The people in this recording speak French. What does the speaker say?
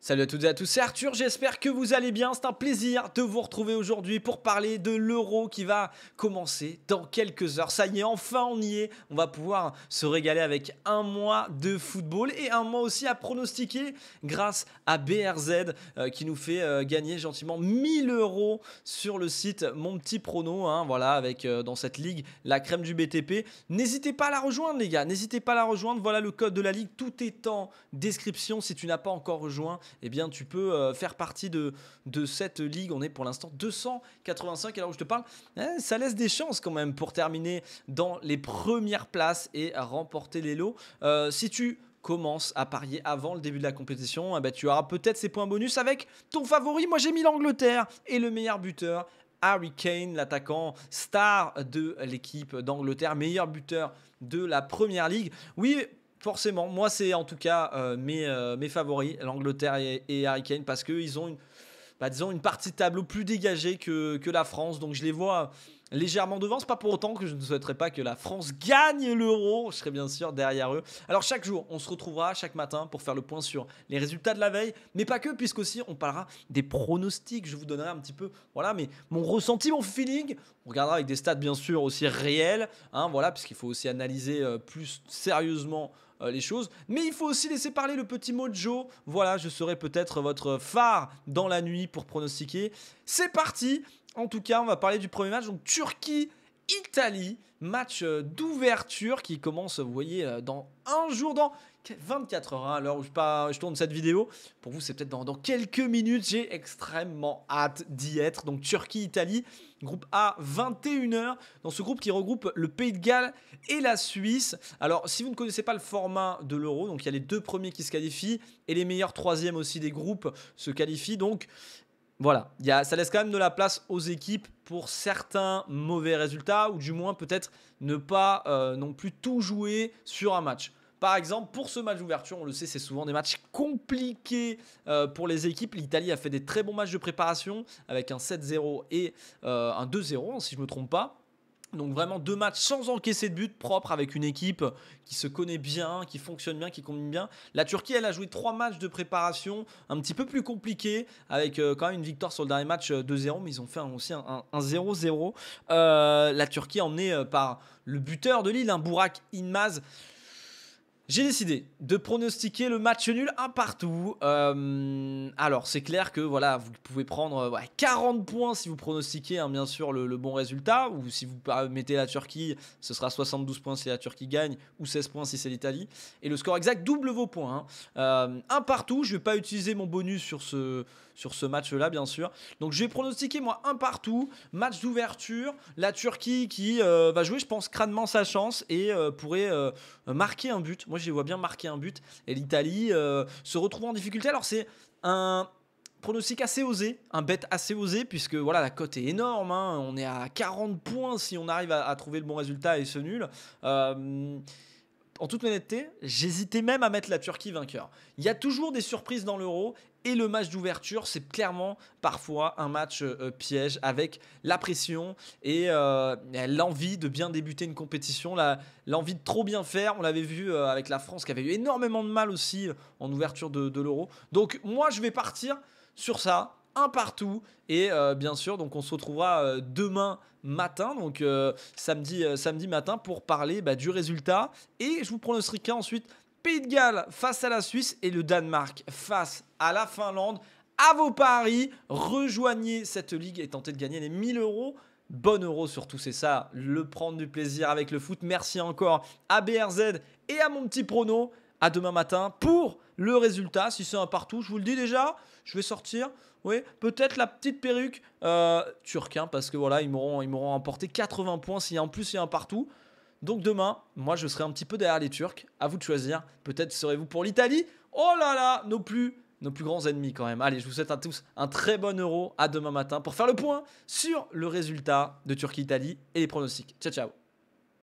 Salut à toutes et à tous, c'est Arthur, j'espère que vous allez bien, c'est un plaisir de vous retrouver aujourd'hui pour parler de l'Euro qui va commencer dans quelques heures. Ça y est, enfin on y est, on va pouvoir se régaler avec un mois de football et un mois aussi à pronostiquer grâce à BRZ qui nous fait gagner gentiment 1000 euros sur le site Mon Petit Prono, hein, voilà, avec dans cette ligue la crème du BTP. N'hésitez pas à la rejoindre les gars, n'hésitez pas à la rejoindre, voilà le code de la ligue, tout est en description si tu n'as pas encore rejoint. Eh bien, tu peux faire partie de cette ligue. On est pour l'instant 285 à l'heure où je te parle. Ça laisse des chances quand même pour terminer dans les premières places et à remporter les lots. Si tu commences à parier avant le début de la compétition, eh ben, tu auras peut-être ces points bonus avec ton favori. Moi, j'ai mis l'Angleterre et le meilleur buteur, Harry Kane, l'attaquant star de l'équipe d'Angleterre, meilleur buteur de la Première Ligue. Oui, forcément, moi c'est en tout cas mes favoris, l'Angleterre et Harry Kane, parce qu'ils ont disons une partie de tableau plus dégagée que la France, donc je les vois légèrement devant. C'est pas pour autant que je ne souhaiterais pas que la France gagne l'Euro, je serai bien sûr derrière eux. Alors chaque jour, on se retrouvera chaque matin pour faire le point sur les résultats de la veille, mais pas que, puisqu'aussi on parlera des pronostics. Je vous donnerai un petit peu, voilà, mais mon ressenti, mon feeling. On regardera avec des stats bien sûr aussi réels, hein, voilà, puisqu'il faut aussi analyser plus sérieusement les choses, mais il faut aussi laisser parler le petit Mojo. Voilà, je serai peut-être votre phare dans la nuit pour pronostiquer. C'est parti. En tout cas, on va parler du premier match, donc Turquie-Italie, match d'ouverture qui commence, vous voyez, dans un jour, dans 24 heures, hein, à l'heure où je tourne cette vidéo. Pour vous, c'est peut-être dans quelques minutes. J'ai extrêmement hâte d'y être. Donc Turquie-Italie, groupe A, 21h. Dans ce groupe qui regroupe le Pays de Galles et la Suisse. Alors, si vous ne connaissez pas le format de l'Euro, donc il y a les deux premiers qui se qualifient et les meilleurs troisièmes aussi des groupes se qualifient. Donc voilà, ça laisse quand même de la place aux équipes pour certains mauvais résultats, ou du moins peut-être ne pas non plus tout jouer sur un match. Par exemple, pour ce match d'ouverture, on le sait, c'est souvent des matchs compliqués pour les équipes. L'Italie a fait des très bons matchs de préparation avec un 7-0 et un 2-0, si je ne me trompe pas. Donc vraiment 2 matchs sans encaisser de but, propre, avec une équipe qui se connaît bien, qui fonctionne bien, qui combine bien. La Turquie, elle a joué 3 matchs de préparation un petit peu plus compliqués, avec quand même une victoire sur le dernier match 2-0, mais ils ont fait aussi un 0-0. La Turquie emmenée par le buteur de Lille, Burak Yılmaz. J'ai décidé de pronostiquer le match nul un partout. Alors, c'est clair que voilà, vous pouvez prendre 40 points si vous pronostiquez bien sûr le bon résultat. Ou si vous mettez la Turquie, ce sera 72 points si la Turquie gagne, ou 16 points si c'est l'Italie. Et le score exact double vos points. Un partout, je ne vais pas utiliser mon bonus sur ce match-là, bien sûr. Donc, je vais pronostiquer, moi, un partout. Match d'ouverture. La Turquie qui va jouer, je pense, crânement sa chance et pourrait marquer un but. Moi, je les vois bien marquer un but. Et l'Italie se retrouve en difficulté. Alors, c'est un pronostic assez osé, un bet assez osé, puisque voilà, la cote est énorme. Hein. On est à 40 points si on arrive à trouver le bon résultat et ce nul. En toute honnêteté, j'hésitais même à mettre la Turquie vainqueur. Il y a toujours des surprises dans l'Euro. Et le match d'ouverture, c'est clairement parfois un match piège avec la pression et l'envie de bien débuter une compétition, l'envie de trop bien faire. On l'avait vu avec la France qui avait eu énormément de mal aussi en ouverture de l'Euro. Donc moi, je vais partir sur ça, un partout. Et bien sûr, donc on se retrouvera demain matin, donc samedi matin, pour parler du résultat. Et je vous pronostiquerai ensuite Pays de Galles face à la Suisse et le Danemark face à la Finlande. À vos paris, rejoignez cette ligue et tentez de gagner les 1000 euros. Bon euro surtout, c'est ça, le prendre du plaisir avec le foot. Merci encore à BRZ et à mon petit prono. À demain matin pour le résultat. Si c'est un partout, je vous le dis déjà, je vais sortir. Oui, peut-être la petite perruque turque, parce que voilà, ils m'auront emporté 80 points si en plus il y a un partout. Donc demain, moi je serai un petit peu derrière les Turcs. À vous de choisir. Peut-être serez-vous pour l'Italie. Oh là là, nos plus grands ennemis quand même. Allez, je vous souhaite à tous un très bon euro. À demain matin pour faire le point sur le résultat de Turquie-Italie et les pronostics. Ciao, ciao.